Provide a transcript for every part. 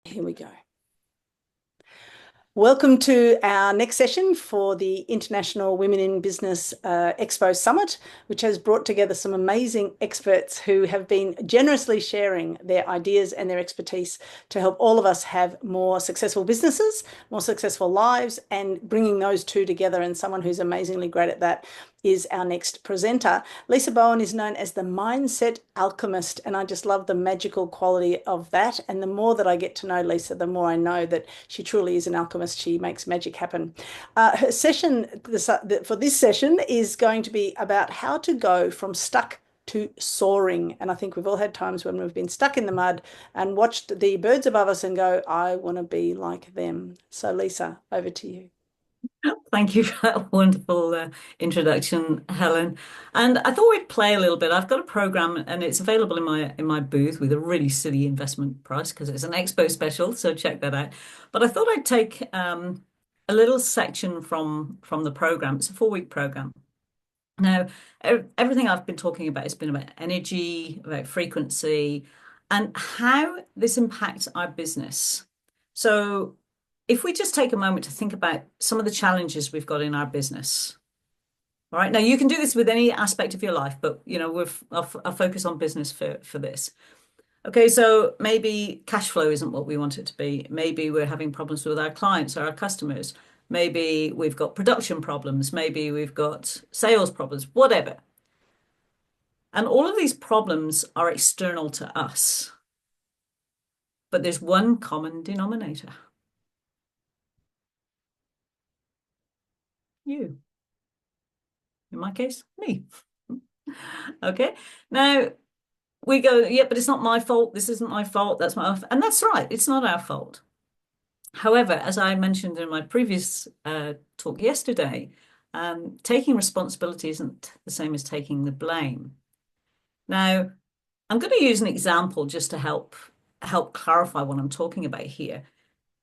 Here we go. Welcome to our next session for the International Women in Business Expo Summit, which has brought together some amazing experts who have been generously sharing their ideas and their expertise to help all of us have more successful businesses, more successful lives, and bringing those two together. And someone who's amazingly great at that is our next presenter. Lisa Bowen is known as the mindset alchemist, and I just love the magical quality of that. And the more that I get to know Lisa, the more I know that she truly is an alchemist. She makes magic happen. Her session for this session is going to be about how to go from stuck to soaring. And I think we've all had times when we've been stuck in the mud and watched the birds above us and go, I want to be like them. So Lisa, over to you. Thank you for that wonderful introduction, Helen. And I thought we'd play a little bit. I've got a program, and it's available in my booth with a really silly investment price because it's an expo special. So check that out. But I thought I'd take a little section from the program. It's a 4-week program. Now, everything I've been talking about has been about energy, about frequency, and how this impacts our business. So if we just take a moment to think about some of the challenges we've got in our business. All right. Now you can do this with any aspect of your life, but I'll focus on business for this. Okay, so maybe cash flow isn't what we want it to be. Maybe we're having problems with our clients or our customers. Maybe we've got production problems. Maybe we've got sales problems, whatever. And all of these problems are external to us. But there's one common denominator. You. In my case, me. Okay. Now we go, yeah, but it's not my fault. This isn't my fault. That's my, and that's right. It's not our fault. However, as I mentioned in my previous talk yesterday, taking responsibility isn't the same as taking the blame. Now, I'm going to use an example just to help clarify what I'm talking about here.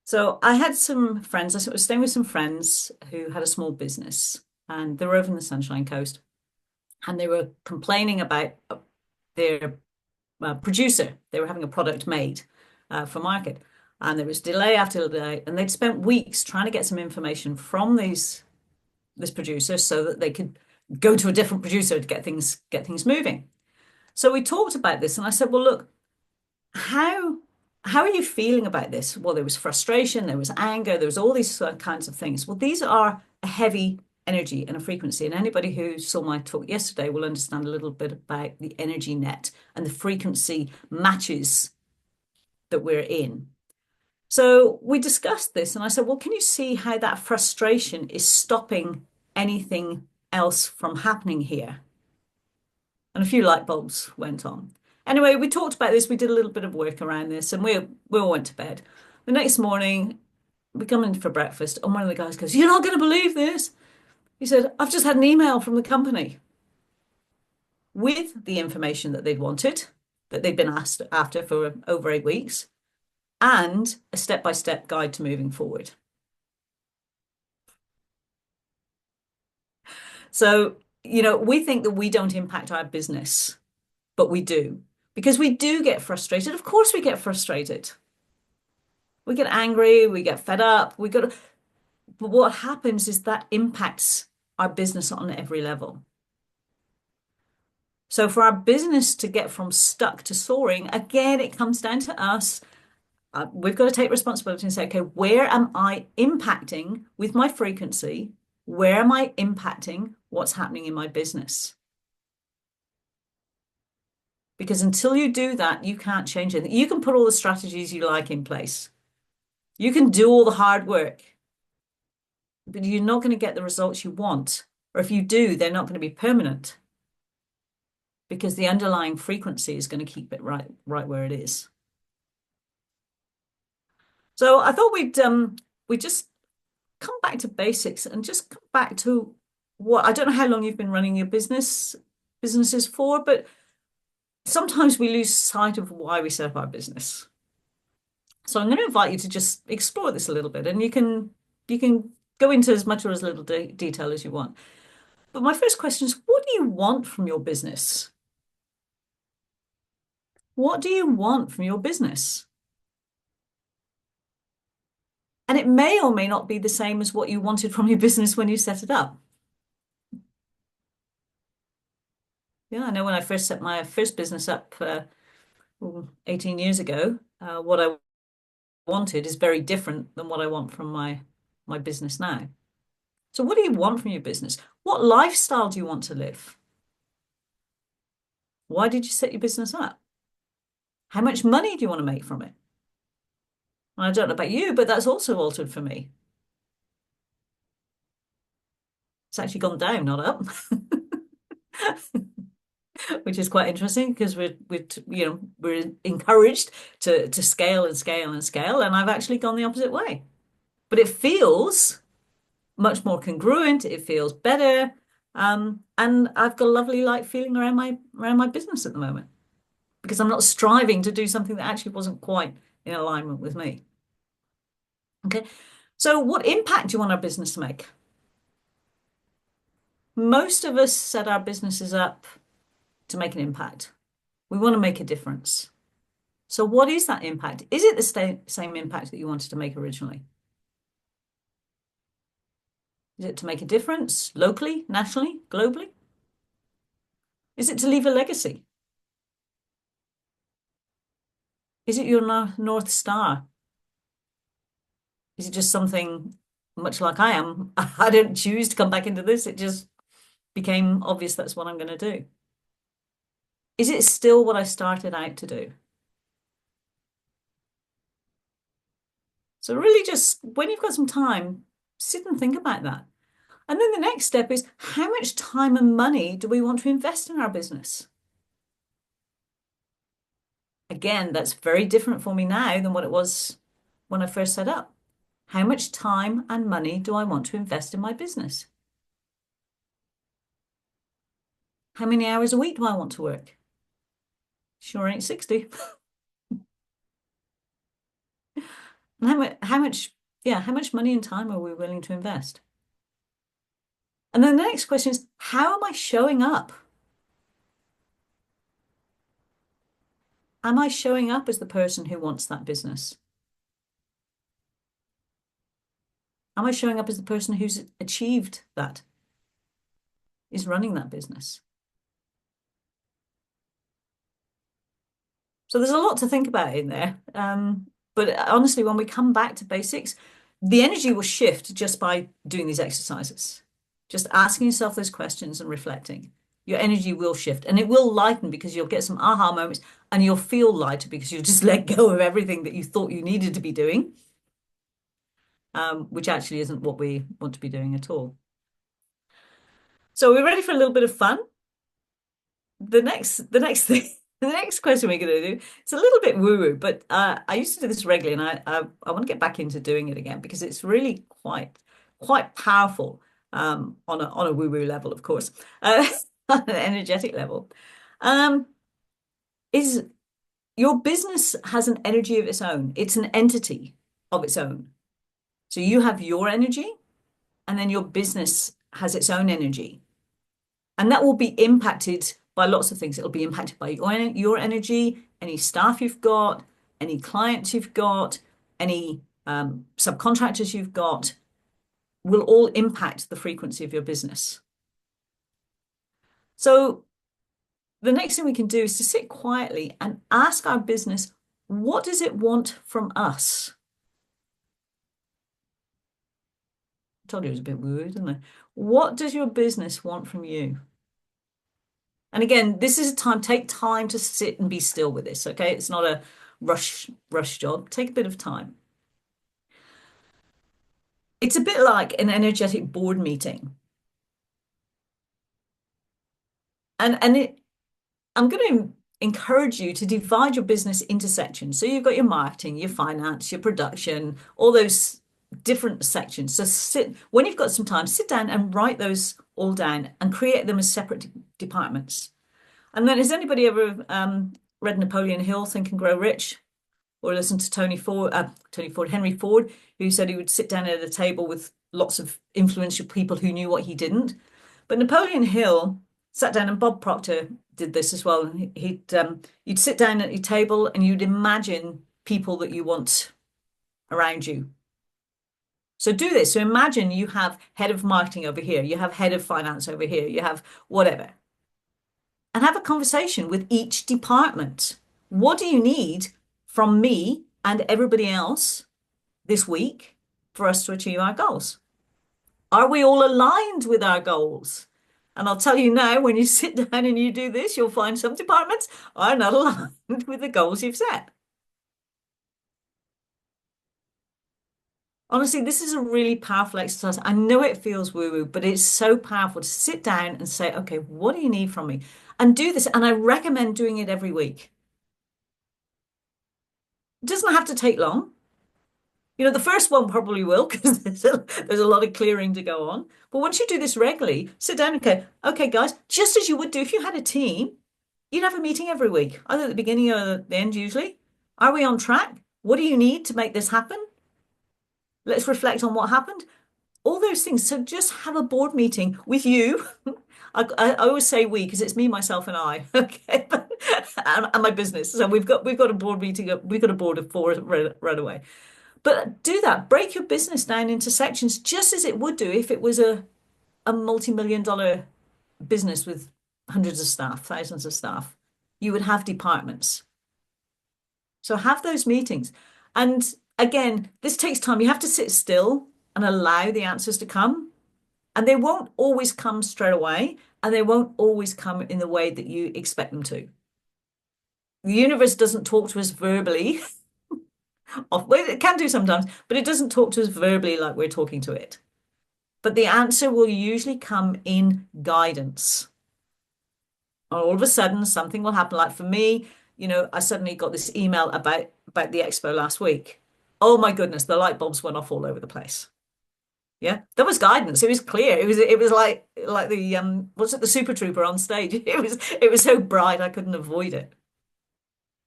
So I had some friends, I was staying with some friends who had a small business, and they were over in the Sunshine Coast, and they were complaining about their producer. They were having a product made for market, and there was delay after delay, and they'd spent weeks trying to get some information from this producer so that they could go to a different producer to get things moving. So we talked about this, and I said, "Well, look, how how are you feeling about this?" Well, there was frustration, there was anger, there was all these kinds of things. Well, these are a heavy energy and a frequency, and anybody who saw my talk yesterday will understand a little bit about the energy net and the frequency matches that we're in. So we discussed this, and I said, well, can you see how that frustration is stopping anything else from happening here? And a few light bulbs went on. Anyway, we talked about this. We did a little bit of work around this, and we all went to bed. The next morning, we come in for breakfast, and one of the guys goes, "You're not going to believe this." He said, "I've just had an email from the company with the information that they'd wanted, that they'd been asked after for over 8 weeks, and a step-by-step guide to moving forward." So, we think that we don't impact our business, but we do, because we do get frustrated. Of course, we get frustrated. We get angry, we get fed up, but what happens is that impacts our business on every level. So for our business to get from stuck to soaring, again, it comes down to us. We've got to take responsibility and say, okay, where am I impacting with my frequency? Where am I impacting what's happening in my business? Because until you do that, you can't change it. You can put all the strategies you like in place. You can do all the hard work, but you're not going to get the results you want. Or if you do, they're not going to be permanent because the underlying frequency is going to keep it right where it is. So I thought we just come back to basics and just come back to what I don't know how long you've been running your businesses for, but sometimes we lose sight of why we set up our business. So I'm going to invite you to just explore this a little bit, and you can go into as much or as little detail as you want. But my first question is, what do you want from your business? What do you want from your business? And it may or may not be the same as what you wanted from your business when you set it up. Yeah, I know when I first set my first business up 18 years ago, what I wanted is very different than what I want from my business now. So what do you want from your business? What lifestyle do you want to live? Why did you set your business up? How much money do you want to make from it? And I don't know about you, but that's also altered for me. It's actually gone down, not up, which is quite interesting because we're encouraged to scale and scale and scale, and I've actually gone the opposite way. But it feels much more congruent. It feels better, and I've got a lovely light feeling around my business at the moment because I'm not striving to do something that actually wasn't quite in alignment with me. Okay, so what impact do you want our business to make? Most of us set our businesses up to make an impact. We want to make a difference. So what is that impact? Is it the same impact that you wanted to make originally? Is it to make a difference locally, nationally, globally? Is it to leave a legacy? Is it your North Star? Is it just something much like I am? I don't choose to come back into this. It just became obvious that's what I'm going to do. Is it still what I started out to do? So really just when you've got some time, sit and think about that. And then the next step is how much time and money do we want to invest in our business? Again, that's very different for me now than what it was when I first set up. How much time and money do I want to invest in my business? How many hours a week do I want to work? Sure ain't 60. And how much money and time are we willing to invest? And then the next question is, how am I showing up? Am I showing up as the person who wants that business? Am I showing up as the person who's achieved that, is running that business? So there's a lot to think about in there. But honestly, when we come back to basics, the energy will shift just by doing these exercises. Just asking yourself those questions and reflecting. Your energy will shift and it will lighten because you'll get some aha moments and you'll feel lighter because you'll just let go of everything that you thought you needed to be doing, which actually isn't what we want to be doing at all. So we're ready for a little bit of fun. The next thing, the next question we're going to do, it's a little bit woo-woo, but I used to do this regularly, and I want to get back into doing it again because it's really quite powerful on a woo-woo level, of course, on an energetic level. Is your business has an energy of its own. It's an entity of its own. So you have your energy, and then your business has its own energy. And that will be impacted by lots of things. It'll be impacted by your energy, any staff you've got, any clients you've got, any subcontractors you've got, will all impact the frequency of your business. So the next thing we can do is to sit quietly and ask our business, what does it want from us? I told you it was a bit weird, didn't I? What does your business want from you? And again, this is a time, take time to sit and be still with this, okay? It's not a rush job. Take a bit of time. It's a bit like an energetic board meeting. I'm going to encourage you to divide your business into sections. So you've got your marketing, your finance, your production, all those different sections. So when you've got some time, sit down and write those all down and create them as separate departments. And then has anybody ever read Napoleon Hill, Think and Grow Rich? Or listened to Henry Ford, who said he would sit down at a table with lots of influential people who knew what he didn't. But Napoleon Hill sat down, and Bob Proctor did this as well. You'd sit down at your table and you'd imagine people that you want around you. So do this. So imagine you have head of marketing over here, you have head of finance over here, you have whatever, and have a conversation with each department. What do you need from me and everybody else this week for us to achieve our goals? Are we all aligned with our goals? And I'll tell you now, when you sit down and you do this, you'll find some departments are not aligned with the goals you've set. Honestly, this is a really powerful exercise. I know it feels woo-woo, but it's so powerful to sit down and say, okay, what do you need from me? And do this. And I recommend doing it every week. It doesn't have to take long. You know, the first one probably will because there's a lot of clearing to go on. But once you do this regularly, sit down and go, okay, guys, just as you would do if you had a team, you'd have a meeting every week, either at the beginning or the end, usually. Are we on track? What do you need to make this happen? Let's reflect on what happened. All those things. So just have a board meeting with you. I always say we because it's me, myself, and I. Okay, and my business. So we've got a board meeting. We've got a board of four right away. But do that. Break your business down into sections, just as it would do if it was a multi-million dollar business with hundreds of staff, thousands of staff. You would have departments. So have those meetings. And again, this takes time. You have to sit still and allow the answers to come. And they won't always come straight away, and they won't always come in the way that you expect them to. The universe doesn't talk to us verbally. Well, it can do sometimes, but it doesn't talk to us verbally like we're talking to it. But the answer will usually come in guidance. All of a sudden, something will happen. Like for me, I suddenly got this email about the expo last week. Oh my goodness, the light bulbs went off all over the place. Yeah, there was guidance. It was clear. It was like the what's it, the Super Trooper on stage. It was so bright I couldn't avoid it.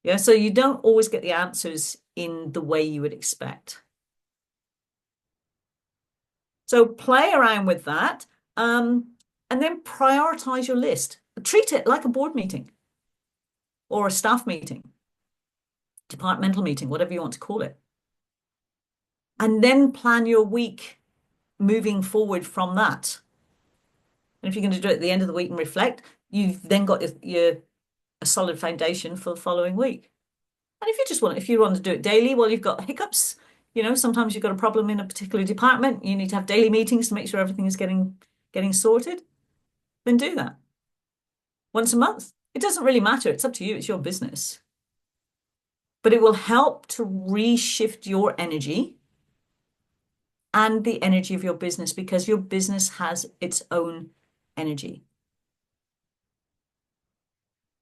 Yeah, so you don't always get the answers in the way you would expect. So play around with that, and then prioritize your list. Treat it like a board meeting or a staff meeting, departmental meeting, whatever you want to call it. And then plan your week moving forward from that. And if you're going to do it at the end of the week and reflect, you've then got a solid foundation for the following week. And if you want to do it daily, well, you've got hiccups. Sometimes you've got a problem in a particular department. You need to have daily meetings to make sure everything is getting sorted. Then do that once a month. It doesn't really matter. It's up to you. It's your business. But it will help to reshift your energy and the energy of your business because your business has its own energy.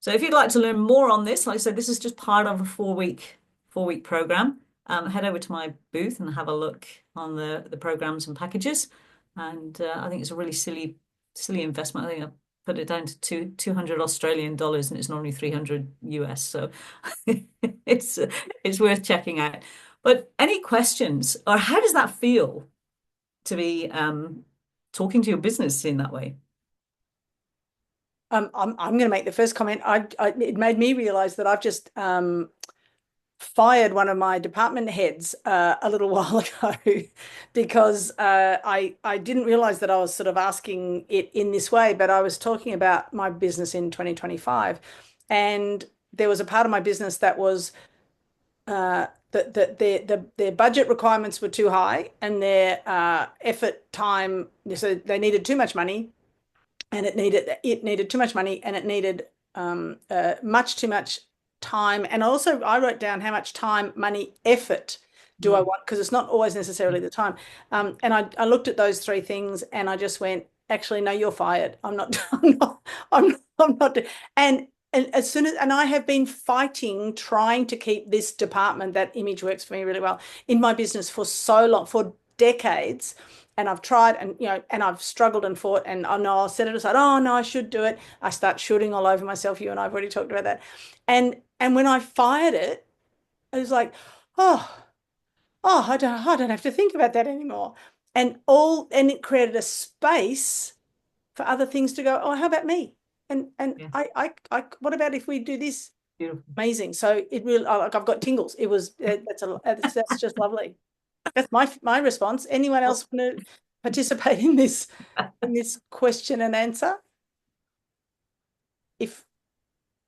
So if you'd like to learn more on this, like I said, this is just part of a four-week program. Head over to my booth and have a look on the programs and packages. And I think it's a really silly investment. I think I put it down to 200 Australian dollars and it's normally 300 US. So it's worth checking out. But any questions, or how does that feel to be talking to your business in that way? I'm going to make the first comment. It made me realize that I've just fired one of my department heads a little while ago because I didn't realize that I was sort of asking it in this way, but I was talking about my business in 2025, and there was a part of my business that was their budget requirements were too high and their effort time, so they needed too much money and it needed too much money and it needed much too much time. And also I wrote down how much time, money, effort do I want, because it's not always necessarily the time. And I looked at those three things and I just went, actually, no, you're fired. I'm not, I'm not. And as soon as, and I have been fighting, trying to keep this department, that image works for me really well, in my business for so long, for decades. And I've tried and, and I've struggled and fought and I know I'll set it aside. Oh no, I should do it. I start shooting all over myself. You and I have already talked about that. And when I fired it, I was like, I don't have to think about that anymore. And it created a space for other things to go, oh, how about me? And Yeah. what about if we do this? Beautiful. Amazing. So it really, like, I've got tingles. It was, that's just lovely. That's my response. Anyone else want to participate in this question and answer? If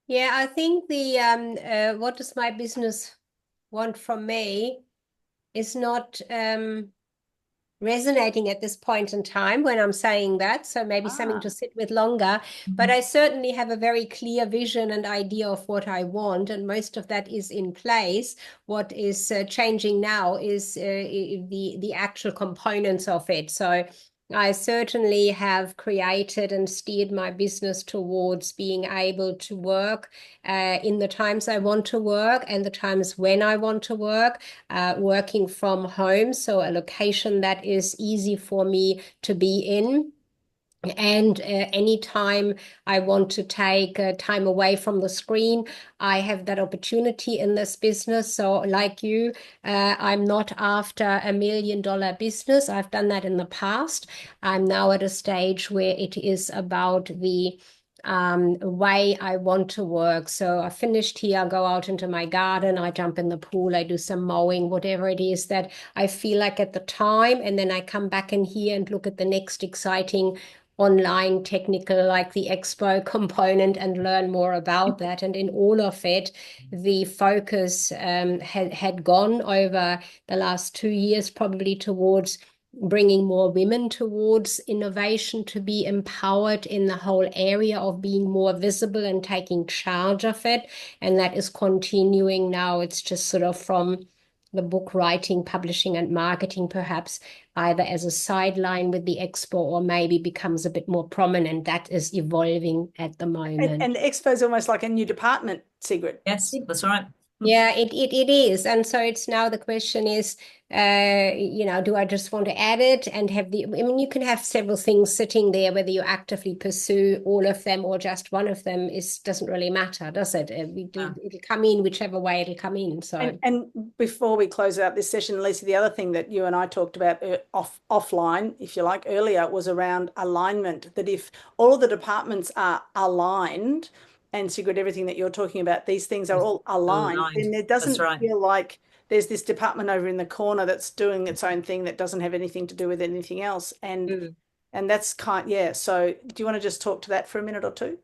Yeah, I think the what does my business want from me is not resonating at this point in time when I'm saying that. So maybe something to sit with longer. But I certainly have a very clear vision and idea of what I want, and most of that is in place. What is changing now is the actual components of it. So I certainly have created and steered my business towards being able to work in the times I want to work and the times when I want to work, working from home. So a location that is easy for me to be in. And anytime I want to take time away from the screen, I have that opportunity in this business. So, like you, I'm not after $1 million business. I've done that in the past. I'm now at a stage where it is about the way I want to work. So I finished here, I go out into my garden, I jump in the pool, I do some mowing, whatever it is that I feel like at the time. And then I come back in here and look at the next exciting online technical, like the expo component, and learn more about that. And in all of it, the focus had gone over the last 2 years probably towards bringing more women towards innovation, to be empowered in the whole area of being more visible and taking charge of it. And that is continuing now. It's just sort of from the book writing, publishing, and marketing, perhaps either as a sideline with the expo or maybe becomes a bit more prominent. That is evolving at the moment. and the expo is almost like a new department, Sigrid. Yes, that's right. Yeah, it is. And so it's now the question is, do I just want to add it and have I mean, you can have several things sitting there, whether you actively pursue all of them or just one of them doesn't really matter, does it? It'll come in whichever way it'll come in. So. And before we close out this session, Lisa, the other thing that you and I talked about offline, if you like, earlier was around alignment, that if all the departments are aligned, and Sigrid, everything that you're talking about, these things are all aligned, then it That's doesn't right. feel like there's this department over in the corner that's doing its own thing that doesn't have anything to do with anything else. And that's yeah. So do you want to just talk to that for a minute or two?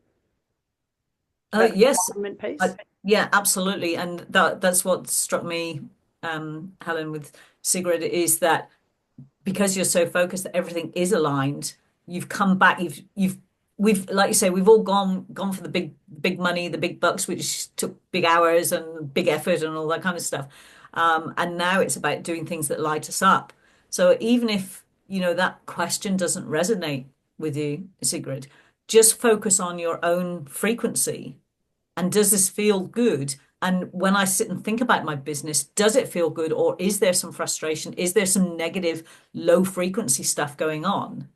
Oh, About the yes. alignment piece? Yeah, absolutely. And that's what struck me, Helen, with Sigrid, is that because you're so focused that everything is aligned, you've come back, we've like you say, we've all gone for the big money, the big bucks, which took big hours and big effort and all that kind of stuff. And now it's about doing things that light us up. So even if, that question doesn't resonate with you, Sigrid, just focus on your own frequency. And does this feel good? And when I sit and think about my business, does it feel good, or is there some frustration? Is there some negative, low frequency stuff going on?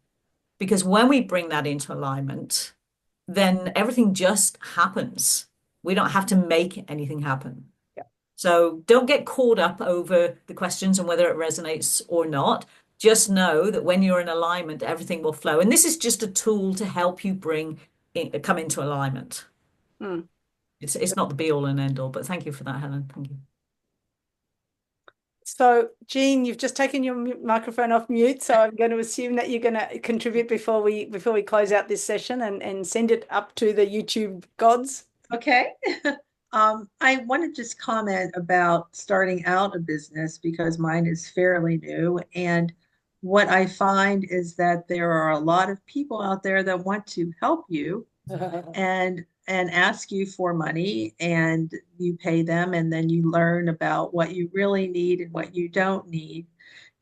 Because when we bring that into alignment, then everything just happens. We don't have to make anything happen. Yeah. So don't get caught up over the questions and whether it resonates or not. Just know that when you're in alignment, everything will flow. And this is just a tool to help you come into alignment. Mm. It's not the be all and end all, but thank you for that, Helen. Thank you. So, Jean, you've just taken your microphone off mute, so I'm going to assume that you're going to contribute before we close out this session and send it up to the YouTube gods. Okay. I want to just comment about starting out a business because mine is fairly new. And what I find is that there are a lot of people out there that want to help you and ask you for money, and you pay them, and then you learn about what you really need and what you don't need.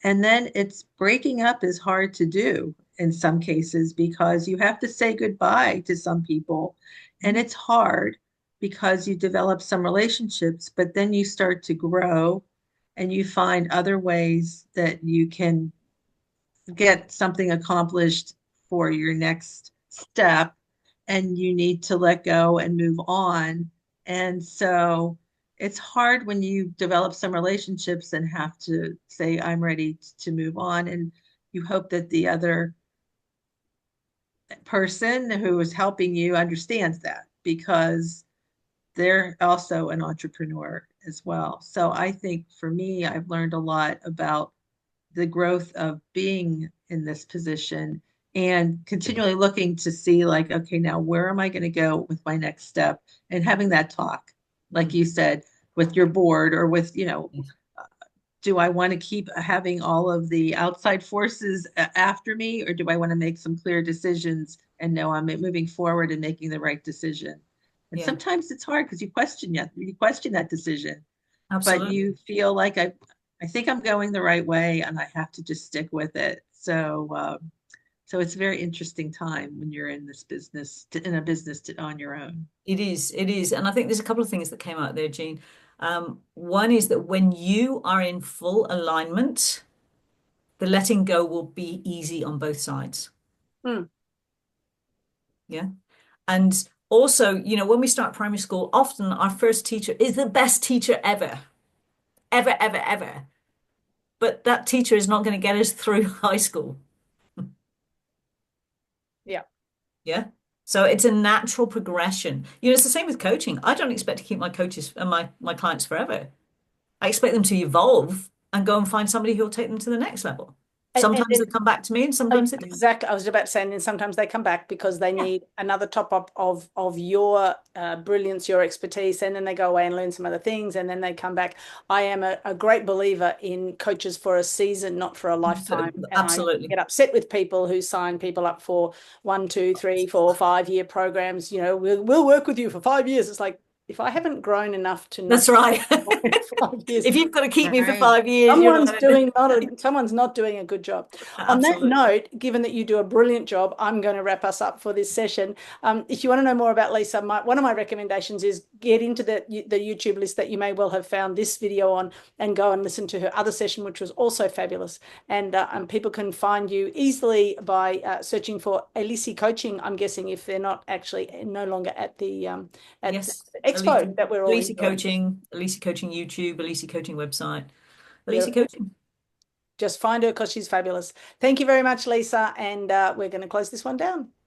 And then it's breaking up is hard to do in some cases because you have to say goodbye to some people. And it's hard because you develop some relationships, but then you start to grow and you find other ways that you can get something accomplished for your next step, and you need to let go and move on. And so it's hard when you develop some relationships and have to say, I'm ready to move on. And you hope that the other person who is helping you understands that because they're also an entrepreneur as well. So I think for me, I've learned a lot about the growth of being in this position and continually looking to see like, okay, now where am I going to go with my next step? And having that talk, like you said, with your board or with, do I want to keep having all of the outside forces after me, or do I want to make some clear decisions and know I'm moving forward and making the right decision? And sometimes it's hard because you question that decision, but you feel like I think I'm going the right way and I have to just stick with it. So it's a very interesting time when you're in this business, on your own. It is. And I think there's a couple of things that came out there, Jean. One is that when you are in full alignment, the letting go will be easy on both sides. Yeah. And also, when we start primary school, often our first teacher is the best teacher ever, ever, ever, ever. But that teacher is not going to get us through high school. Yeah. Yeah. So it's a natural progression. It's the same with coaching. I don't expect to keep my coaches and my clients forever. I expect them to evolve and go and find somebody who'll take them to the next level. Sometimes they come back to me and sometimes they don't. Exactly. I was about to say, and then sometimes they come back because they need another top up of your brilliance, your expertise, and then they go away and learn some other things, and then they come back. I am a great believer in coaches for a season, not for a lifetime. Absolutely. And I get upset with people who sign people up for 1, 2, 3, 4, 5 year programs. We'll work with you for 5 years. It's like, if I haven't grown enough to That's right. 5 years, if you've got to keep me for 5 years, someone's not doing a good job. Absolutely. On that note, given that you do a brilliant job, I'm going to wrap us up for this session. If you want to know more about Lisa, one of my recommendations is get into the YouTube list that you may well have found this video on, and go and listen to her other session, which was also fabulous. And people can find you easily by searching for Elise Coaching, I'm guessing, if they're not actually no longer at the expo that we're all Elise Coaching YouTube, Elise Coaching website, Elise Coaching. Just find her because she's fabulous. Thank you very much, Lisa. And we're going to close this one down.